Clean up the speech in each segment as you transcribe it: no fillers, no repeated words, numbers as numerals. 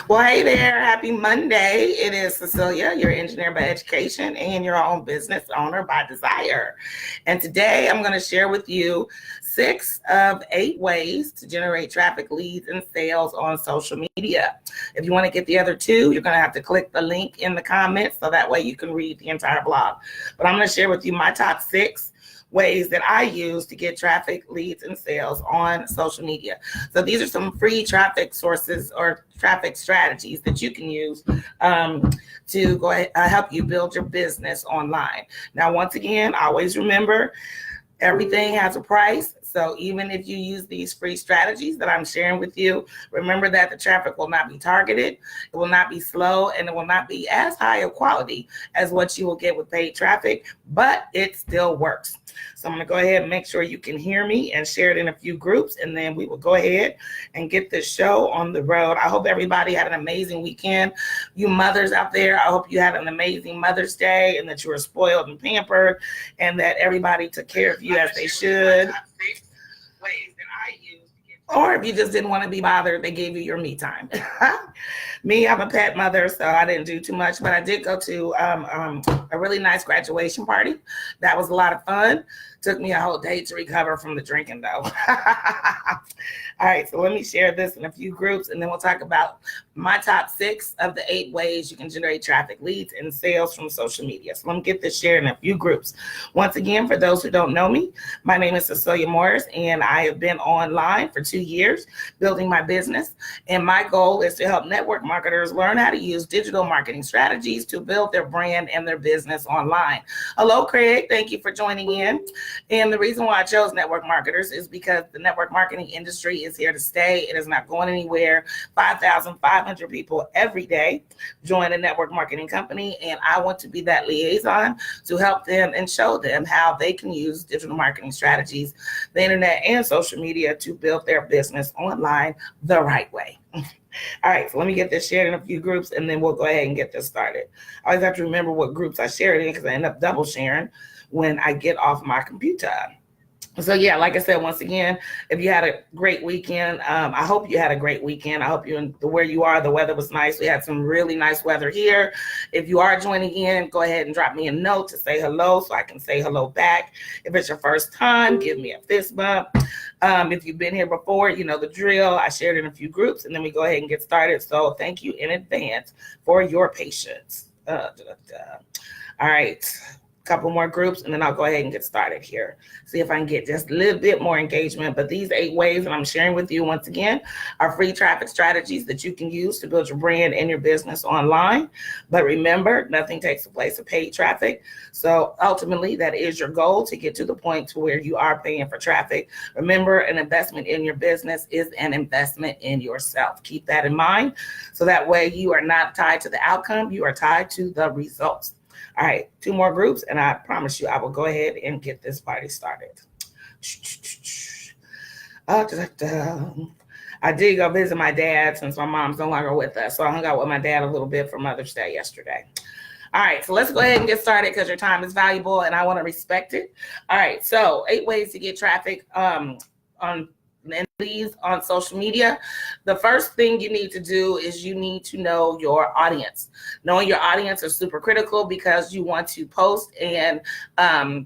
Well, hey there. Happy Monday. It is Cecilia, your engineer by education and your own business owner by desire. And today I'm going to share with you 6 of 8 ways to generate traffic, leads, and sales on social media. If you want to get the other 2, you're going to have to click the link in the comments so that way you can read the entire blog. But I'm going to share with you my top 6 ways that I use to get traffic, leads, and sales on social media. So these are some free traffic sources or traffic strategies that you can use to go ahead, help you build your business online. Now, once again, always remember, everything has a price. So even if you use these free strategies that I'm sharing with you, remember that the traffic will not be targeted, it will not be slow, and it will not be as high of quality as what you will get with paid traffic, but it still works. So I'm going to go ahead and make sure you can hear me and share it in a few groups, and then we will go ahead and get this show on the road. I hope everybody had an amazing weekend. You mothers out there, I hope you had an amazing Mother's Day and that you were spoiled and pampered and that everybody took care of you as they should. Ways that I use to get, or if you just didn't want to be bothered, they gave you your me time. Me, I'm a pet mother, so I didn't do too much, but I did go to a really nice graduation party. That was a lot of fun. Took me a whole day to recover from the drinking, though. All right, so let me share this in a few groups, and then we'll talk about my top 6 of the 8 ways you can generate traffic, leads, and sales from social media. So let me get this shared in a few groups. Once again, for those who don't know me, my name is Cecilia Morris, and I have been online for 2 years building my business. And my goal is to help network marketers learn how to use digital marketing strategies to build their brand and their business online. Hello, Craig. Thank you for joining in. And the reason why I chose network marketers is because the network marketing industry is here to stay. It is not going anywhere. 5,500 people every day join a network marketing company, and I want to be that liaison to help them and show them how they can use digital marketing strategies, the internet, and social media to build their business online the right way. All right, so let me get this shared in a few groups, and then we'll go ahead and get this started. I always have to remember what groups I share it in because I end up double sharing when I get off my computer. So yeah, like I said, once again, if you had a great weekend, I hope you had a great weekend. I hope you, where you are, the weather was nice. We had some really nice weather here. If you are joining in, go ahead and drop me a note to say hello so I can say hello back. If it's your first time, give me a fist bump. If you've been here before, you know the drill. I shared it in a few groups, and then we go ahead and get started. So thank you in advance for your patience. All right. Couple more groups, and then I'll go ahead and get started here. See if I can get just a little bit more engagement. But these 8 ways that I'm sharing with you, once again, are free traffic strategies that you can use to build your brand and your business online. But remember, nothing takes the place of paid traffic. So ultimately, that is your goal, to get to the point to where you are paying for traffic. Remember, an investment in your business is an investment in yourself. Keep that in mind. So that way you are not tied to the outcome, you are tied to the results. All right, 2 more groups, and I promise you I will go ahead and get this party started. I did go visit my dad since my mom's no longer with us, so I hung out with my dad a little bit for Mother's Day yesterday. All right, so let's go ahead and get started because your time is valuable and I want to respect it. All right, so 8 ways to get traffic on and leads on social media. The first thing you need to do is you need to know your audience. Knowing your audience is super critical because you want to post and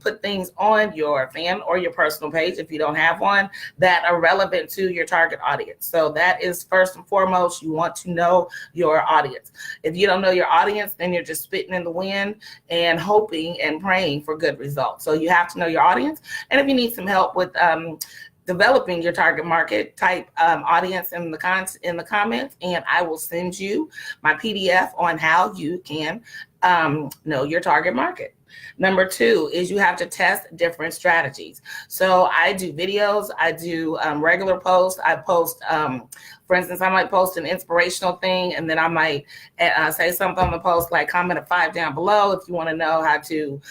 put things on your fan or your personal page, if you don't have one, that are relevant to your target audience. So that is first and foremost. You want to know your audience. If you don't know your audience, then you're just spitting in the wind and hoping and praying for good results. So you have to know your audience. And if you need some help with developing your target market, type audience in the comments, and I will send you my PDF on how you can know your target market. Number 2 is you have to test different strategies. So I do videos, I do regular posts, I post, for instance, I might post an inspirational thing, and then I might say something on the post like comment a 5 down below if you want to know how to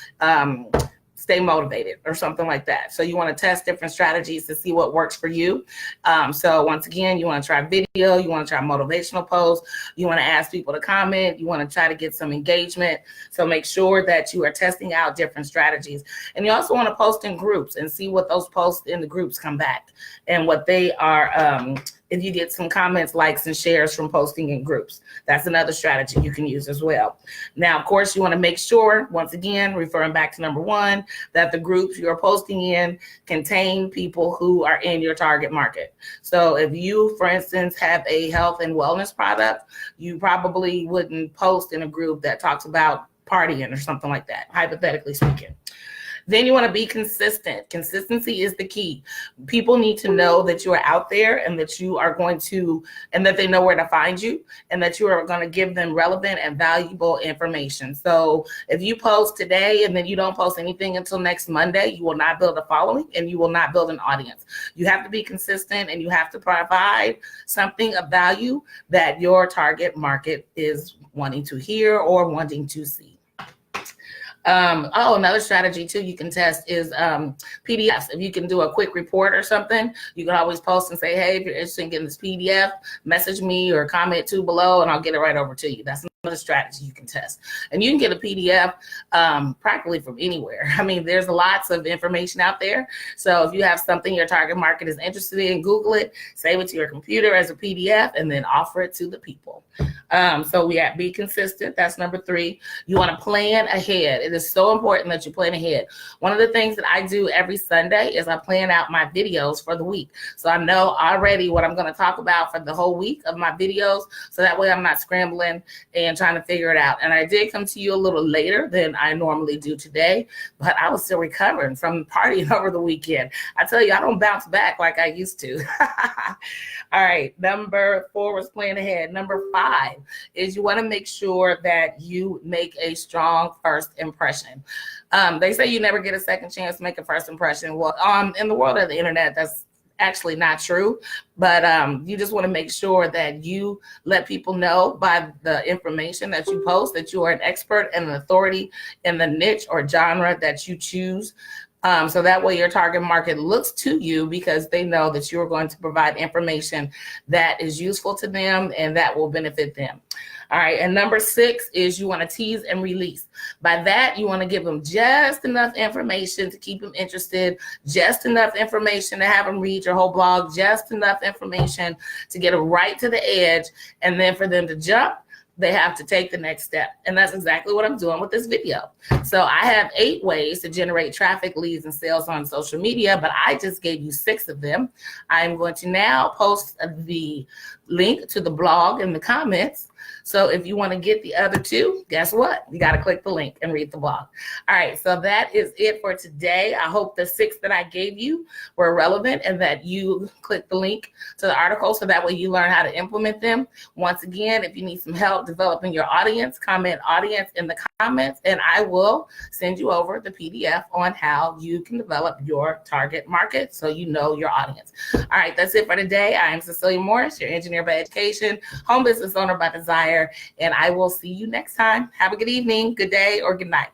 stay motivated or something like that. So you want to test different strategies to see what works for you. So once again, you want to try video, you want to try motivational posts, you want to ask people to comment, you want to try to get some engagement. So make sure that you are testing out different strategies. And you also want to post in groups and see what those posts in the groups come back and what they are if you get some comments, likes, and shares from posting in groups. That's another strategy you can use as well. Now, of course, you want to make sure, once again, referring back to number one, that the groups you're posting in contain people who are in your target market. So if you, for instance, have a health and wellness product, you probably wouldn't post in a group that talks about partying or something like that, hypothetically speaking. Then you want to be consistent. Consistency is the key. People need to know that you are out there and that you are going to, and that they know where to find you, and that you are going to give them relevant and valuable information. So if you post today and then you don't post anything until next Monday, you will not build a following and you will not build an audience. You have to be consistent and you have to provide something of value that your target market is wanting to hear or wanting to see. Another strategy too you can test is PDFs. If you can do a quick report or something, you can always post and say, hey, if you're interested in getting this PDF, message me or comment below and I'll get it right over to you. That's another strategy you can test. And you can get a PDF practically from anywhere. I mean, there's lots of information out there. So if you have something your target market is interested in, Google it, save it to your computer as a PDF, and then offer it to the people. So we have be consistent. That's number 3. You want to plan ahead. It is so important that you plan ahead. One of the things that I do every Sunday is I plan out my videos for the week. So I know already what I'm going to talk about for the whole week of my videos. So that way I'm not scrambling and trying to figure it out. And I did come to you a little later than I normally do today, but I was still recovering from partying over the weekend. I tell you, I don't bounce back like I used to. All right. Number 4 was plan ahead. Number 5 is you want to make sure that you make a strong first impression. They say you never get a second chance to make a first impression. Well, in the world of the internet, that's actually not true, but you just want to make sure that you let people know by the information that you post that you are an expert and an authority in the niche or genre that you choose. So that way your target market looks to you because they know that you're going to provide information that is useful to them and that will benefit them. All right. And number 6 is you want to tease and release. By that, you want to give them just enough information to keep them interested, just enough information to have them read your whole blog, just enough information to get them right to the edge. And then for them to jump, they have to take the next step. And that's exactly what I'm doing with this video. So I have 8 ways to generate traffic, leads, and sales on social media, but I just gave you 6 of them. I'm going to now post the link to the blog in the comments. So if you want to get the other 2, guess what? You got to click the link and read the blog. All right. So that is it for today. I hope the 6 that I gave you were relevant and that you click the link to the article so that way you learn how to implement them. Once again, if you need some help developing your audience, comment audience in the comments, and I will send you over the PDF on how you can develop your target market so you know your audience. All right. That's it for today. I am Cecilia Morris, your engineer by education, home business owner by desire. And I will see you next time. Have a good evening, good day, or good night.